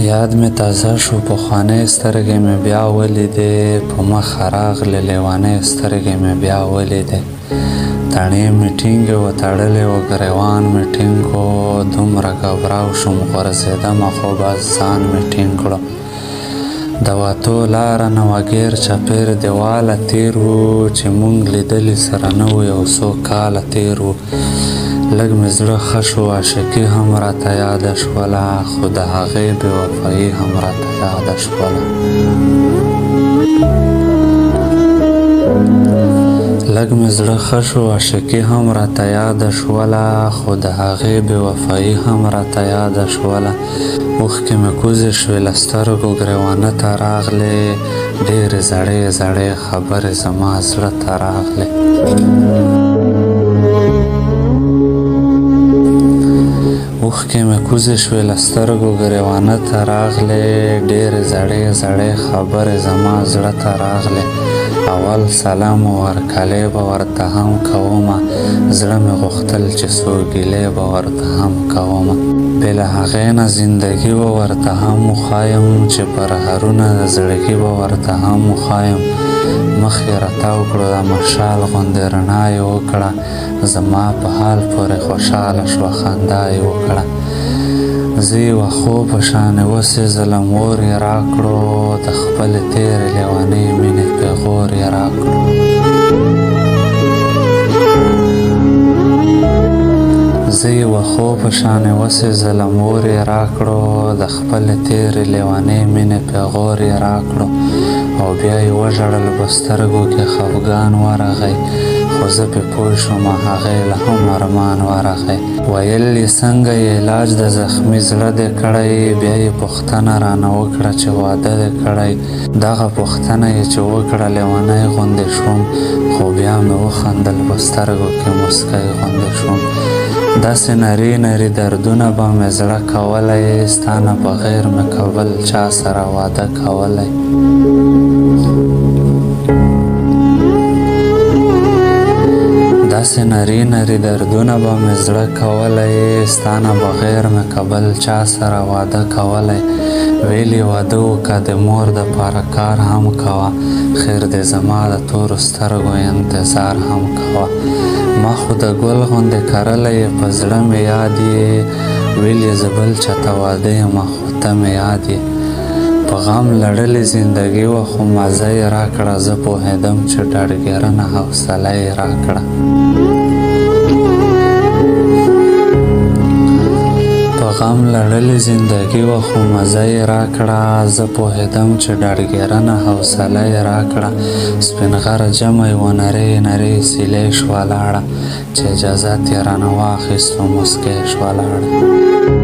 یاد مې تازه شو پخوانۍ سترګې مې بیا ولیدې په مخه راغلې لیوانۍ سترګې مې بیا ولیدې تڼۍ مې ټینګې وتړلې وه ګریوان مې ټینګ و دومره ګبراو شوم غورځېدمه خو بس ځان مې ټینګ کړو د وتو لاره نه وه ګیر چاپېر دیواله تېر وو چې مونږ لیدلي سره نه وو یو څو کاله تېر وو لږ مې زړه ښه شو عاشقي هم راته یاده شوله خو د هغې بې وفایي هم راته یاده شوله لږ مې زړه ښه شو عاشقي هم راته یاده شوله خو د هغې بې وفایي هم راته یاده شوله اوښکې مې کوزې شوې له سترګو ګریوانه ته راغلې ډېرې زړې زړې خبرې زما زړه ته راغلې اوښکې مې کوزې شوې له سترګو ګریوانه ته راغلې ډېرې زړې زړې خبرې زما زړه ته راغلې اول سلام و ورکلې به ورته هم کومه زړه مې غوښتل چې څو ګیلې به ورته هم کومه بې له هغې نه زندګي به ورته هم وښایم چې پرهرونه د زړګي به ورته هم وښایم مخ یې راتاو کړو د مشال غوندې رڼا یې وکړه زما په حال پورې خوشحاله شوه خندا یې وکړه زه یوه خو په شانې وسېزلم اور یې راکړو د خپلې تېرې لیونۍ مینې پیغور یې راکړو زه یوه خو په شانې وسېزلم اور یې راکړو د خپلې تېرې لیونۍ مینې پیغور یې راکړو او بیا یې وژړل په سترګو کې خفګان ورغی خو زه پې پوه شوم هغې له هم ارمان ورغی ویل یې څنګه یې علاج د زخمي زړه دې کړی بیا یې پوښتنه رانه وکړه چې واده دې کړی دغه پوښتنه یې چې وکړه لیونۍ غوندې شوم خو بیا مې وخندل په سترګو کې مسکی غوندې شوم داسې نري نري دردونه به مې زړه کولی ستا نه بغیر مې کول چا سره واده کولی داسې نري نري دردونه به مې زړه کولی ستا نه بغیر مې کبل چا سره واده کولی ویل یې واده وکړه د مور دپاره کار هم کوه خیر دې زما د تورو سترګو انتظار هم کوه ما خو د ګل غوندې کرلی یې په زړه مې یاد یې ویل یې زه بل چاته واده یمه خو ته مې یاد یې په غم لړلې زندګي وه خو مزه یې راکړه زه پوهېدم چې ډاډګرنه حوصله یې راکړه په غم لړلې زندګي وه خو مزه یې راکړه زه پوهېدم چې ډاډګرنه حوصله یې راکړه سپین غره جمع یوه نرۍ نرۍ سیلۍ شوه لاړه چې اجازت یې رانه واخیستو مسکۍ شوه لاړه